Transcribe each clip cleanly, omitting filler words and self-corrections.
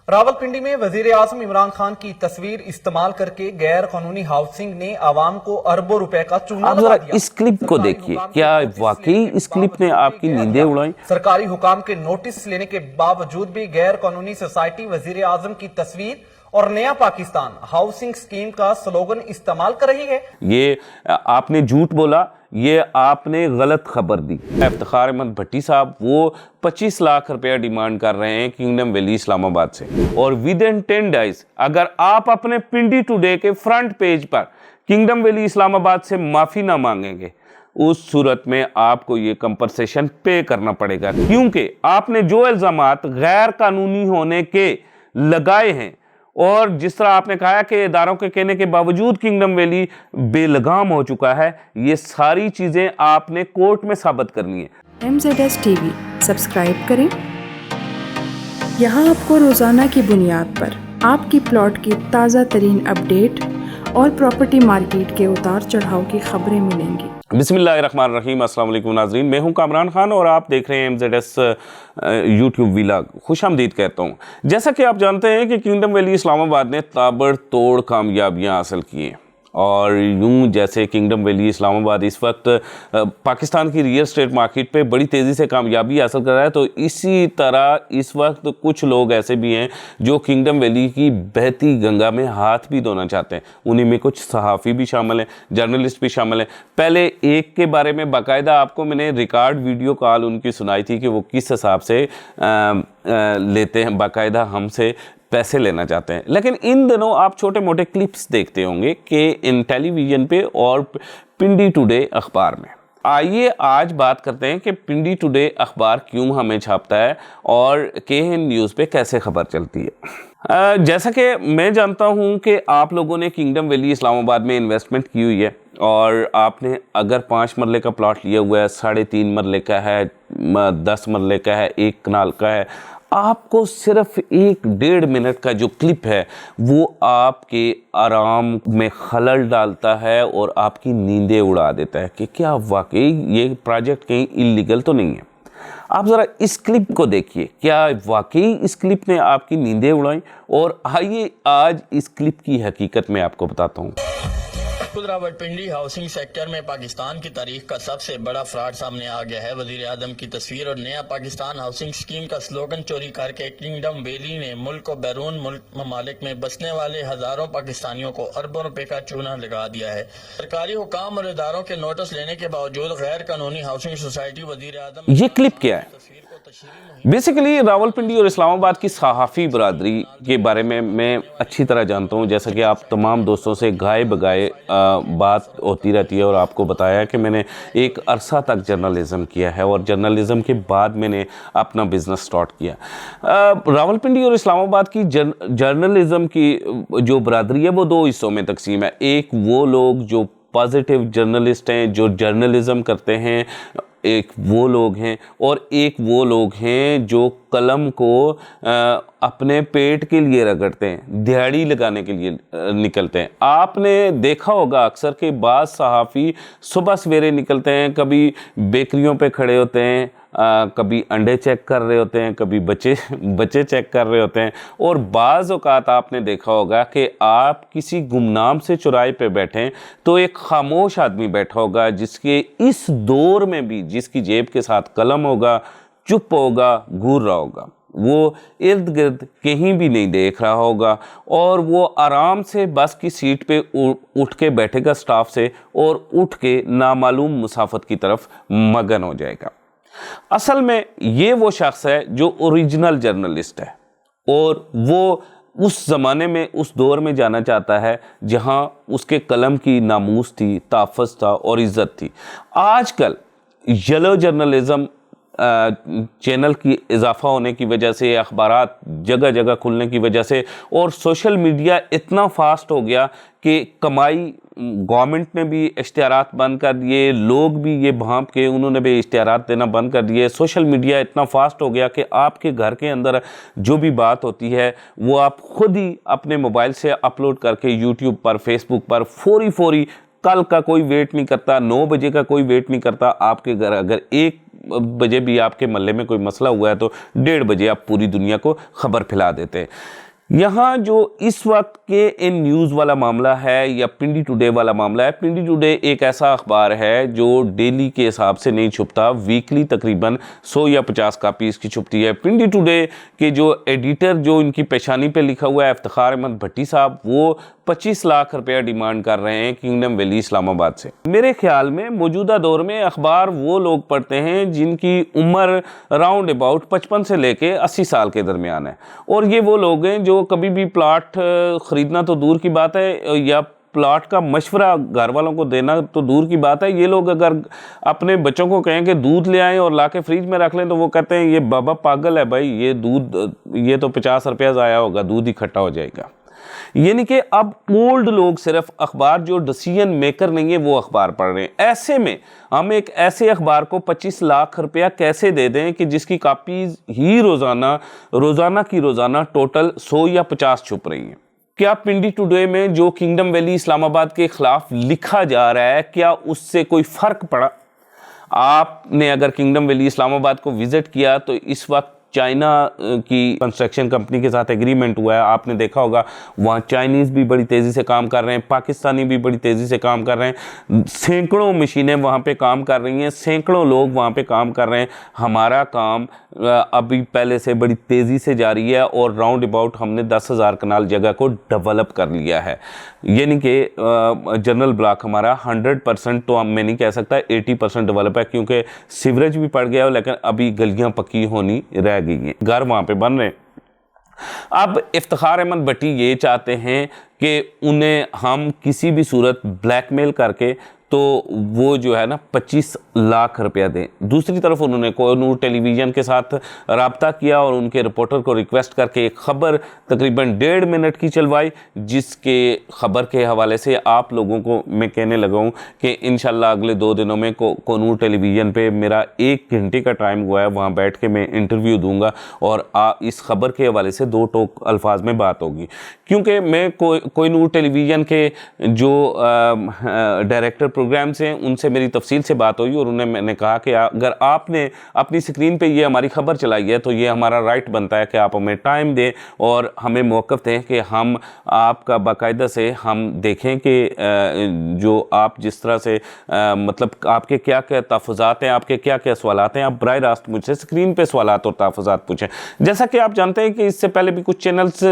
रावलपिंडी में वजीर आजम इमरान खान की तस्वीर इस्तेमाल करके गैर कानूनी हाउसिंग ने आवाम को अरबों रुपए का चूना आप जरा इस क्लिप को देखिए, क्या वाकई इस क्लिप ने आपकी नींदें उड़ाई? सरकारी हुकाम के नोटिस लेने के बावजूद भी गैर कानूनी सोसाइटी वजीर आजम की तस्वीर और नया पाकिस्तान हाउसिंग स्कीम का स्लोगन इस्तेमाल कर रही है। ये आपने झूठ बोला, ये आपने गलत खबर दी। इफ्तिखार अहमद भट्टी साहब वो 25 लाख रुपया डिमांड कर रहे हैं किंगडम वैली इस्लामाबाद से, और विद इन 10 डेज अगर आप अपने पिंडी टुडे के फ्रंट पेज पर किंगडम वैली इस्लामाबाद से माफी ना मांगेंगे, उस सूरत में आपको ये कंपनसेशन पे करना पड़ेगा, क्योंकि आपने जो इल्जामात गैर कानूनी होने के लगाए हैं और जिस तरह आपने कहा कि इदारों के कहने के बावजूद किंगडम वैली बेलगाम हो चुका है, ये सारी चीजें आपने कोर्ट में साबित करनी है। MZS TV सब्सक्राइब करें। यहाँ आपको रोजाना की बुनियाद पर आपकी प्लॉट की ताज़ा तरीन अपडेट और प्रॉपर्टी मार्केट के उतार चढ़ाव की खबरें मिलेंगी। बिस्मिल्लाहिर्रहमानिर्रहीम, अस्सलाम वालेकुम नाज़रीन, मैं हूं कामरान खान और आप देख रहे हैं MZS यूट्यूब व्लॉग। खुशामदीद कहता हूं। जैसा कि आप जानते हैं कि किंगडम वैली इस्लामाबाद ने ताबड़तोड़ कामयाबियां हासिल की हैं, और यूं जैसे किंगडम वैली इस्लामाबाद इस वक्त पाकिस्तान की रियल एस्टेट मार्केट पे बड़ी तेज़ी से कामयाबी हासिल कर रहा है, तो इसी तरह इस वक्त कुछ लोग ऐसे भी हैं जो किंगडम वैली की बहती गंगा में हाथ भी धोना चाहते हैं। उन्हीं में कुछ सहाफ़ी भी शामिल हैं, जर्नलिस्ट भी शामिल हैं। पहले एक के बारे में बाकायदा आपको मैंने रिकॉर्ड वीडियो कॉल उनकी सुनाई थी कि वो किस हिसाब से लेते हैं, बाकायदा हमसे पैसे लेना चाहते हैं। लेकिन इन दिनों आप छोटे मोटे क्लिप्स देखते होंगे कि इन टेलीविज़न पे और पिंडी टुडे अखबार में। आइए आज बात करते हैं कि पिंडी टुडे अखबार क्यों हमें छापता है और KN न्यूज़ पे कैसे खबर चलती है। जैसा कि मैं जानता हूं कि आप लोगों ने किंगडम वैली इस्लामाबाद में इन्वेस्टमेंट की हुई है, और आपने अगर 5 मरले का प्लॉट लिया हुआ है, 3.5 मरले का है, 10 मरले का है, 1 कनाल का है, आपको सिर्फ 1-1.5 मिनट का जो क्लिप है वो आपके आराम में खलल डालता है और आपकी नींदें उड़ा देता है कि क्या वाकई ये प्रोजेक्ट कहीं इलीगल तो नहीं है। आप ज़रा इस क्लिप को देखिए, क्या वाकई इस क्लिप ने आपकी नींदें उड़ाई? और आइए आज इस क्लिप की हकीकत में आपको बताता हूँ। रावलपिंडी हाउसिंग सेक्टर में पाकिस्तान की तारीख का सबसे बड़ा फ्रॉड सामने आ गया है। वजीर आजम की तस्वीर और नया पाकिस्तान हाउसिंग स्कीम का स्लोगन चोरी करके किंगडम वैली ने मुल्क और बैरून मुल्क ममालिक में बसने वाले हजारों पाकिस्तानियों को अरबों रुपए का चूना लगा दिया है। सरकारी हुकाम और इदारों के नोटिस लेने के बावजूद गैर कानूनी हाउसिंग सोसाइटी वजीर आजम। ये क्लिप क्या है? बेसिकली रावलपिंडी और इस्लामाबाद की सहाफ़ी बरादरी के बारे में मैं अच्छी तरह जानता हूँ, जैसा कि आप तमाम दोस्तों से गाए बगाए बात होती रहती है, और आपको बताया कि मैंने एक अरसा तक जर्नलिज़म किया है और जर्नलिज़म के बाद मैंने अपना बिज़नेस स्टार्ट किया। रावलपिंडी और इस्लामाबाद की जर्नलिज़म की जो बरादरी है वो 2 हिस्सों में तकसीम है। एक वो लोग जो पॉजिटिव जर्नलिस्ट हैं, जो जर्नलिज़म करते हैं, एक वो लोग हैं, और एक वो लोग हैं जो कलम को अपने पेट के लिए रगड़ते हैं, दिहाड़ी लगाने के लिए निकलते हैं। आपने देखा होगा अक्सर के बाद सहाफ़ी सुबह सवेरे निकलते हैं, कभी बेकरियों पे खड़े होते हैं, कभी अंडे चेक कर रहे होते हैं, कभी बच्चे चेक कर रहे होते हैं, और बाज़ औक़ात आपने देखा होगा कि आप किसी गुमनाम से चौराहे पे बैठें तो एक खामोश आदमी बैठा होगा जिसके इस दौर में भी जिसकी जेब के साथ कलम होगा, चुप होगा, घूर रहा होगा, वो इर्द गिर्द कहीं भी नहीं देख रहा होगा, और वो आराम से बस की सीट पे उठ के बैठेगा स्टाफ से और उठ के नामालूम मुसाफत की तरफ मगन हो जाएगा। असल में ये वो शख्स है जो ओरिजिनल जर्नलिस्ट है, और वो उस ज़माने में उस दौर में जाना चाहता है जहां उसके कलम की नामूस थी, ताफ़ुज़ था और इज़्ज़त थी। आजकल येलो जर्नलिज़म चैनल की इजाफा होने की वजह से, अखबारात जगह जगह खुलने की वजह से, और सोशल मीडिया इतना फास्ट हो गया कि कमाई गवर्नमेंट ने भी इश्तिहारात बंद कर दिए, लोग भी ये भांप के उन्होंने भी इश्तिहारात देना बंद कर दिए। सोशल मीडिया इतना फास्ट हो गया कि आपके घर के अंदर जो भी बात होती है वो आप खुद ही अपने मोबाइल से अपलोड करके यूट्यूब पर, फेसबुक पर फौरी कल का कोई वेट नहीं करता, 9 बजे का कोई वेट नहीं करता। आपके घर अगर 1 बजे भी आपके मोहल्ले में कोई मसला हुआ है तो 1:30 बजे आप पूरी दुनिया को खबर फैला देते हैं। यहाँ जो इस वक्त के इन न्यूज़ वाला मामला है या पिंडी टुडे वाला मामला है, पिंडी टुडे एक ऐसा अखबार है जो डेली के हिसाब से नहीं छुपता, वीकली तकरीबन 100 या 50 कापी इसकी छुपती है। पिंडी टुडे के जो एडिटर जो इनकी पेशानी पे लिखा हुआ है इफ्तिखार अहमद भट्टी साहब, वो 25 लाख रुपया डिमांड कर रहे हैं किंगडम वैली इस्लामाबाद से। मेरे ख्याल में मौजूदा दौर में अखबार वो लोग पढ़ते हैं जिनकी उम्र राउंड अबाउट 55 से लेके 80 साल के दरमियान है, और ये वो लोग हैं जो कभी भी प्लाट खरीदना तो दूर की बात है या प्लाट का मशवरा घर वालों को देना तो दूर की बात है, ये लोग अगर अपने बच्चों को कहें कि दूध ले आएं और लाके फ्रिज में रख लें तो वो कहते हैं ये बाबा पागल है भाई, ये दूध ये तो 50 रुपया ज़ाया होगा, दूध इकट्ठा हो जाएगा। यानी कि अब ओल्ड लोग सिर्फ अखबार जो डिसीजन मेकर नहीं है वो अखबार पढ़ रहे हैं। ऐसे में हम एक ऐसे अखबार को 25 लाख रुपया कैसे दे दें कि जिसकी कापीज ही रोज़ाना की रोज़ाना टोटल 100 या 50 छुप रही हैं। क्या पिंडी टुडे में जो किंगडम वैली इस्लामाबाद के खिलाफ लिखा जा रहा है क्या उससे कोई फ़र्क पड़ा? आपने अगर किंगडम वैली इस्लामाबाद को विज़िट किया तो इस वक्त चाइना की कंस्ट्रक्शन कंपनी के साथ एग्रीमेंट हुआ है, आपने देखा होगा। वहाँ चाइनीज़ भी बड़ी तेज़ी से काम कर रहे हैं, पाकिस्तानी भी बड़ी तेज़ी से काम कर रहे हैं, सैकड़ों मशीनें वहाँ पे काम कर रही हैं, सैकड़ों लोग वहाँ पे काम कर रहे हैं। हमारा काम अभी पहले से बड़ी तेज़ी से जारी है और राउंड अबाउट हमने 10,000 कनाल जगह को डेवलप कर लिया है। यानी कि जनरल ब्लॉक हमारा 100% तो मैं नहीं कह सकता, 80% डेवलप है, क्योंकि सीवरेज भी पड़ गया है लेकिन अभी गलियाँ पक्की होनी रह गई हैं, घर वहाँ पे बन रहे हैं। अब इफ्तिखार अहमद भट्टी ये चाहते हैं कि उन्हें हम किसी भी सूरत ब्लैकमेल करके तो वो जो है ना 25 लाख रुपया दें। दूसरी तरफ उन्होंने कोहिनूर टेलीविज़न के साथ रब्ता किया और उनके रिपोर्टर को रिक्वेस्ट करके एक ख़बर तकरीबन 1.5 मिनट की चलवाई, जिसके ख़बर के हवाले से आप लोगों को मैं कहने लगा हूँ कि इंशाल्लाह अगले 2 दिनों में कोहिनूर टेलीविज़न पे मेरा 1 घंटे का टाइम हुआ है, वहाँ बैठ के मैं इंटरव्यू दूँगा और इस ख़बर के हवाले से 2 टोक अल्फाज में बात होगी। क्योंकि मैं कोहिनूर टेलीविज़न के जो डायरेक्टर प्रोग्राम्स हैं उनसे मेरी तफसील से बात हुई और मैंने कहा कि अगर आपने अपनी स्क्रीन पे ये हमारी खबर चलाई है तो ये हमारा राइट बनता है कि आप हमें टाइम दें और हमें मौक़िफ़ दें कि हम आपका बाकायदा से हम देखें कि जो आप जिस तरह से मतलब आपके क्या क्या तहफ़्फ़ुज़ात हैं, आपके क्या क्या सवालात हैं, आप बराह रास्त मुझसे स्क्रीन पे सवालात और तहफ़्फ़ुज़ात पूछें। जैसा कि आप जानते हैं कि इससे पहले भी कुछ चैनल्स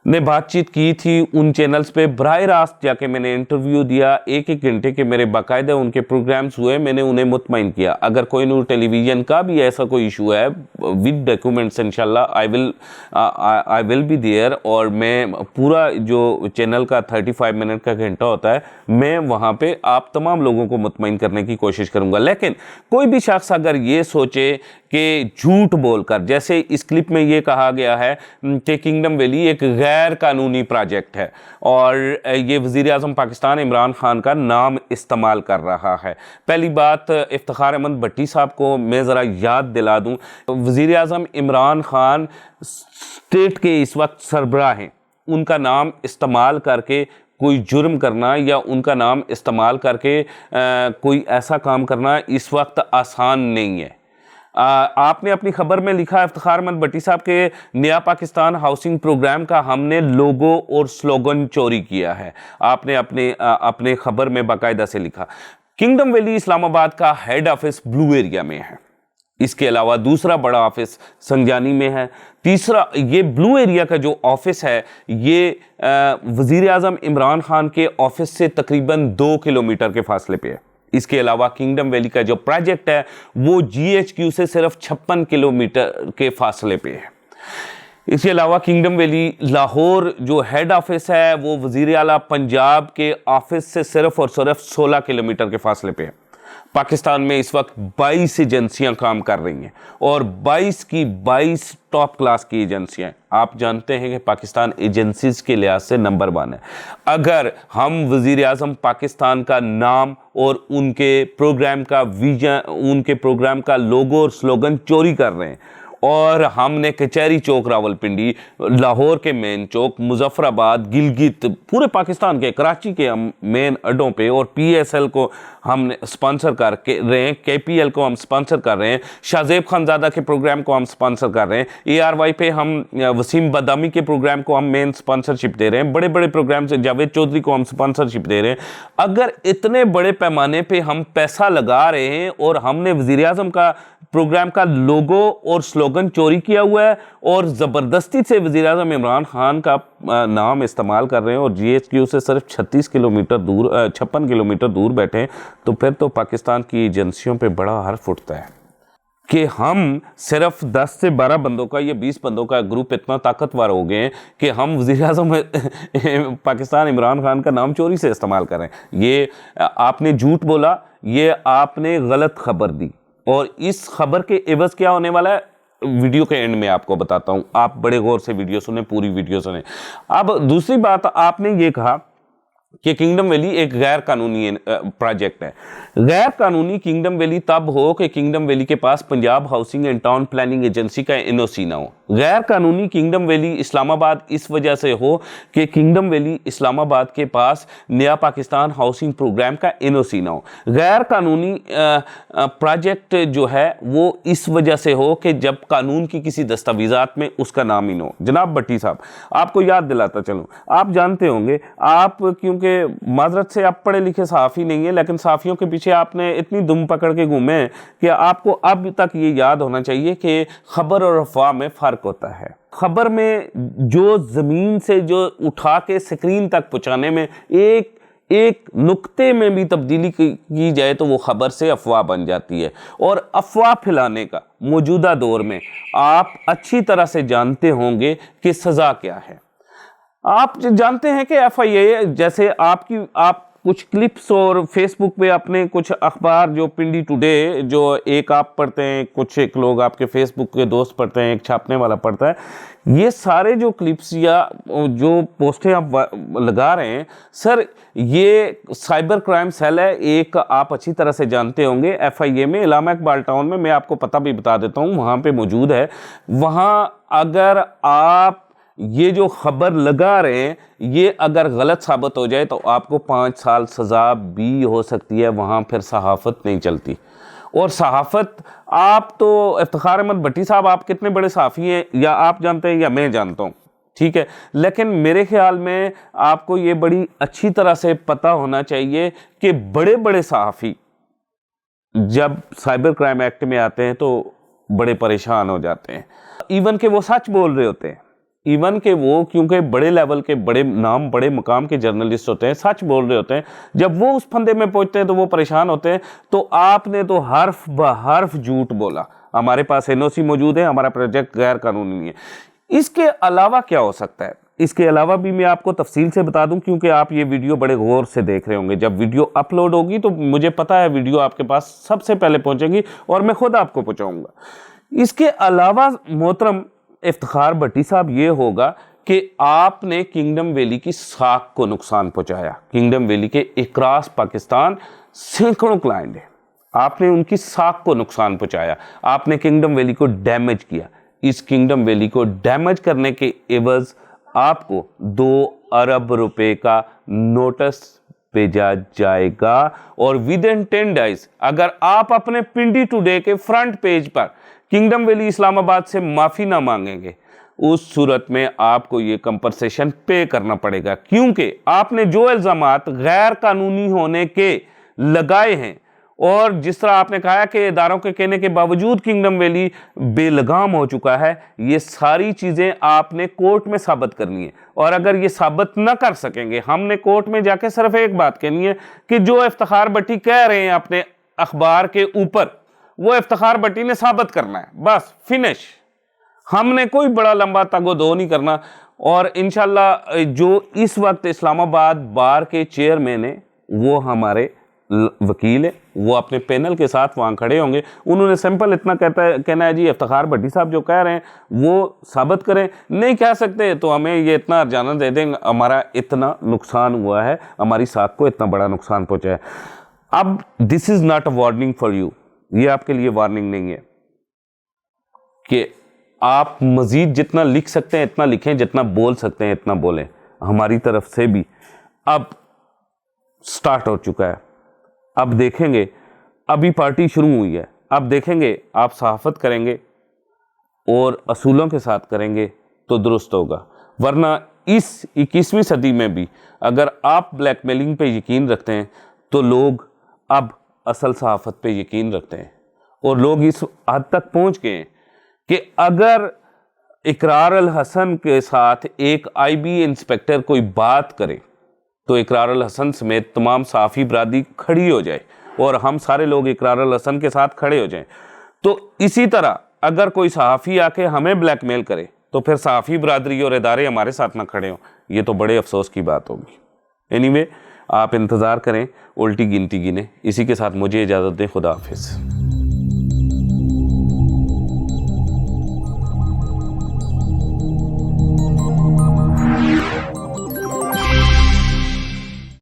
ने बातचीत की थी, उन चैनल्स पे बराह रास्त जाके मैंने इंटरव्यू दिया, 1-1 घंटे के मेरे बाकायदा उनके प्रोग्राम्स हुए, मैंने उन्हें मुतमईन किया। अगर कोहिनूर टेलीविज़न का भी ऐसा कोई इशू है विद डॉक्यूमेंट्स इंशाल्लाह आई विल बी देयर, और मैं पूरा जो चैनल का 35 मिनट का घंटा होता है मैं वहाँ पे आप तमाम लोगों को मुतमईन करने की कोशिश करूँगा। लेकिन कोई भी शख्स अगर ये सोचे कि झूठ बोलकर, जैसे इस क्लिप में ये कहा गया है कि किंगडम वैली एक गैर कानूनी प्रोजेक्ट है और ये वज़ीर आज़म पाकिस्तान इमरान खान का नाम इस्तेमाल कर रहा है। पहली बात इफ्तिखार अहमद भट्टी साहब को मैं ज़रा याद दिला दूँ, वज़ीर आज़म इमरान खान स्टेट के इस वक्त सरबराह हैं, उनका नाम इस्तेमाल करके कोई जुर्म करना या उनका नाम इस्तेमाल करके कोई ऐसा काम करना इस वक्त आसान नहीं है। आपने अपनी खबर में लिखा इफ्तिखार अहमद भट्टी साहब के नया पाकिस्तान हाउसिंग प्रोग्राम का हमने लोगो और स्लोगन चोरी किया है। आपने अपने खबर में बाकायदा से लिखा। किंगडम वैली इस्लामाबाद का हेड ऑफिस ब्लू एरिया में है, इसके अलावा दूसरा बड़ा ऑफिस संजानी में है, तीसरा ये ब्लू एरिया का जो ऑफिस है ये वज़ीर आज़म इमरान खान के ऑफिस से तकरीबन 2 किलोमीटर के फासले पे है। इसके अलावा किंगडम वैली का जो प्रोजेक्ट है वो GHQ से सिर्फ 56 किलोमीटर के फासले पे है। इसके अलावा किंगडम वैली लाहौर जो हेड ऑफिस है वो वज़ीर आला पंजाब के ऑफिस से सिर्फ और सिर्फ 16 किलोमीटर के फासले पे है। पाकिस्तान में इस वक्त 22 एजेंसियां काम कर रही हैं और 22 की 22 टॉप क्लास की एजेंसियां हैं। आप जानते हैं कि पाकिस्तान एजेंसीज के लिहाज से नंबर 1 है। अगर हम वज़ीर आज़म पाकिस्तान का नाम और उनके प्रोग्राम का विजन, उनके प्रोग्राम का लोगो और स्लोगन चोरी कर रहे हैं اور ہم نے کچہری چوک راولپنڈی, لاہور کے مین چوک, مظفر آباد, گلگت, پورے پاکستان کے کراچی کے ہم مین اڈوں پہ, اور پی ایس ایل کو ہم نے سپانسر کر کے رہے ہیں, کے پی ایل کو ہم سپانسر کر رہے ہیں, شاہ زیب خانزادہ کے پروگرام کو ہم سپانسر کر رہے ہیں, اے آر وائی پہ ہم وسیم بادامی کے پروگرام کو ہم مین سپانسرشپ دے رہے ہیں, بڑے بڑے پروگرام سے جاوید چودھری کو ہم سپانسرشپ دے رہے ہیں. اگر اتنے بڑے پیمانے پہ ہم پیسہ لگا رہے ہیں اور ہم نے وزیر اعظم کا پروگرام کا لوگو اور سلوگن چوری کیا ہوا ہے اور زبردستی سے وزیر اعظم عمران خان کا نام استعمال کر رہے ہیں اور جی ایچ کیو سے صرف 56 کلومیٹر دور بیٹھے ہیں, تو پھر تو پاکستان کی ایجنسیوں پہ بڑا حرف اٹھتا ہے کہ ہم صرف 10 سے 12 بندوں کا یا 20 بندوں کا گروپ اتنا طاقتور ہو گئے ہیں کہ ہم وزیر اعظم پاکستان عمران خان کا نام چوری سے استعمال کر رہے ہیں. یہ آپ نے جھوٹ بولا, یہ آپ نے غلط خبر دی, اور اس خبر کے عوض کیا ہونے والا ہے ویڈیو کے اینڈ میں آپ کو بتاتا ہوں. آپ بڑے غور سے ویڈیو سنیں, پوری ویڈیو سنیں. اب دوسری بات, آپ نے یہ کہا کہ کنگڈم ویلی ایک غیر قانونی پروجیکٹ ہے. غیر قانونی کنگڈم ویلی تب ہو کہ کنگڈم ویلی کے پاس Punjab housing and town planning agency کا این او سی نہ ہو. غیر قانونی کنگڈم ویلی اسلام آباد اس وجہ سے ہو کہ کنگڈم ویلی اسلام آباد کے پاس نیا پاکستان ہاؤسنگ پروگرام کا این او سی نہ ہو. غیر قانونی پروجیکٹ جو ہے وہ اس وجہ سے ہو کہ جب قانون کی کسی دستاویزات میں اس کا نام ہی نہ ہو. جناب بٹی صاحب, آپ کو یاد دلاتا چلوں, آپ جانتے ہوں گے, آپ کیونکہ معذرت سے آپ پڑھے لکھے صحافی نہیں ہیں, لیکن صحافیوں کے پیچھے آپ نے اتنی دم پکڑ کے گھومے ہیں کہ آپ کو اب تک یہ یاد ہونا چاہیے کہ خبر اور افواہ میں فرق ہوتا ہے. خبر میں جو زمین سے جو اٹھا کے سکرین تک پہنچانے میں ایک نقطے میں بھی تبدیلی کی جائے تو وہ خبر سے افواہ بن جاتی ہے. اور افواہ پھیلانے کا موجودہ دور میں آپ اچھی طرح سے جانتے ہوں گے کہ سزا کیا ہے. آپ جانتے ہیں کہ ایف آئی اے جیسے آپ کچھ کلپس اور فیس بک پہ اپنے کچھ اخبار جو پنڈی ٹوڈے جو ایک آپ پڑھتے ہیں, کچھ ایک لوگ آپ کے فیس بک کے دوست پڑھتے ہیں, ایک چھاپنے والا پڑھتا ہے, یہ سارے جو کلپس یا جو پوسٹیں آپ لگا رہے ہیں سر, یہ سائبر کرائم سیل ہے ایک, آپ اچھی طرح سے جانتے ہوں گے ایف آئی اے میں علامہ اقبال ٹاؤن میں آپ کو پتہ بھی بتا دیتا ہوں, وہاں پہ موجود ہے. وہاں اگر آپ یہ جو خبر لگا رہے ہیں یہ اگر غلط ثابت ہو جائے تو آپ کو 5 سال سزا بھی ہو سکتی ہے. وہاں پھر صحافت نہیں چلتی. اور صحافت, آپ تو افتخار احمد بٹی صاحب آپ کتنے بڑے صحافی ہیں یا آپ جانتے ہیں یا میں جانتا ہوں, ٹھیک ہے, لیکن میرے خیال میں آپ کو یہ بڑی اچھی طرح سے پتہ ہونا چاہیے کہ بڑے بڑے صحافی جب سائبر کرائم ایکٹ میں آتے ہیں تو بڑے پریشان ہو جاتے ہیں. ایون کہ وہ سچ بول رہے ہوتے ہیں, ایون کہ وہ کیونکہ بڑے لیول کے بڑے نام بڑے مقام کے جرنلسٹ ہوتے ہیں, سچ بول رہے ہوتے ہیں, جب وہ اس پھندے میں پہنچتے ہیں تو وہ پریشان ہوتے ہیں. تو آپ نے تو حرف بحرف جھوٹ بولا. ہمارے پاس این او سی موجود ہے, ہمارا پروجیکٹ غیر قانونی نہیں ہے. اس کے علاوہ کیا ہو سکتا ہے, اس کے علاوہ بھی میں آپ کو تفصیل سے بتا دوں کیونکہ آپ یہ ویڈیو بڑے غور سے دیکھ رہے ہوں گے. جب ویڈیو اپلوڈ ہوگی تو مجھے پتا ہے ویڈیو آپ کے پاس سب سے پہلے پہنچے گی اور میں خود آپ کو پہنچاؤں گا. اس کے علاوہ محترم افتخار بٹی صاحب یہ ہوگا کہ آپ نے کنگڈم ویلی کی ساکھ کو نقصان پہنچایا. کنگڈم ویلی کے اکراس پاکستان سینکڑوں کلائنٹ ہیں, آپ نے ان کی ساکھ کو نقصان پہنچایا. آپ نے کنگڈم ویلی کو ڈیمیج کیا. اس کنگڈم ویلی کو ڈیمیج کرنے کے عوض آپ کو 2 ارب روپے کا نوٹس بھیجا جائے گا. اور ودن 10 days اگر آپ اپنے پنڈی ٹوڈے کے فرنٹ پیج پر کنگڈم ویلی اسلام آباد سے معافی نہ مانگیں گے, اس صورت میں آپ کو یہ کمپنسیشن پے کرنا پڑے گا. کیونکہ آپ نے جو الزامات غیر قانونی ہونے کے لگائے ہیں, اور جس طرح آپ نے کہا کہ اداروں کے کہنے کے باوجود کنگڈم ویلی بے لگام ہو چکا ہے, یہ ساری چیزیں آپ نے کورٹ میں ثابت کرنی ہے. اور اگر یہ ثابت نہ کر سکیں گے, ہم نے کورٹ میں جا کے صرف ایک بات کہنی ہے کہ جو افتخار بٹی کہہ رہے ہیں اپنے اخبار کے اوپر, وہ افتخار بٹی نے ثابت کرنا ہے, بس فنش. ہم نے کوئی بڑا لمبا تگ و دو نہیں کرنا. اور انشاءاللہ جو اس وقت اسلام آباد بار کے چیئرمین ہیں وہ ہمارے وکیل ہیں, وہ اپنے پینل کے ساتھ وہاں کھڑے ہوں گے. انہوں نے سمپل اتنا کہنا ہے جی افتخار بٹی صاحب جو کہہ رہے ہیں وہ ثابت کریں. نہیں کہہ سکتے تو ہمیں یہ اتنا ارجانہ دے دیں, ہمارا اتنا نقصان ہوا ہے, ہماری ساکھ کو اتنا بڑا نقصان پہنچا ہے. اب this is not a warning for you, یہ آپ کے لیے وارننگ نہیں ہے کہ آپ مزید جتنا لکھ سکتے ہیں اتنا لکھیں, جتنا بول سکتے ہیں اتنا بولیں. ہماری طرف سے بھی اب سٹارٹ ہو چکا ہے. اب دیکھیں گے, ابھی پارٹی شروع ہوئی ہے, اب دیکھیں گے آپ صحافت کریں گے اور اصولوں کے ساتھ کریں گے تو درست ہوگا. ورنہ اس 21ویں صدی میں بھی اگر آپ بلیک میلنگ پہ یقین رکھتے ہیں تو لوگ اب اصل صحافت پہ یقین رکھتے ہیں. اور لوگ اس حد تک پہنچ گئے ہیں کہ اگر اقرار الحسن کے ساتھ ایک آئی بی انسپیکٹر کوئی بات کرے تو اقرار الحسن سمیت تمام صحافی برادری کھڑی ہو جائے اور ہم سارے لوگ اقرار الحسن کے ساتھ کھڑے ہو جائیں. تو اسی طرح اگر کوئی صحافی آ کے ہمیں بلیک میل کرے تو پھر صحافی برادری اور ادارے ہمارے ساتھ نہ کھڑے ہوں, یہ تو بڑے افسوس کی بات ہوگی. اینی وے آپ انتظار کریں, الٹی گنتی گنیں. اسی کے ساتھ مجھے اجازت دیں. خدا حافظ.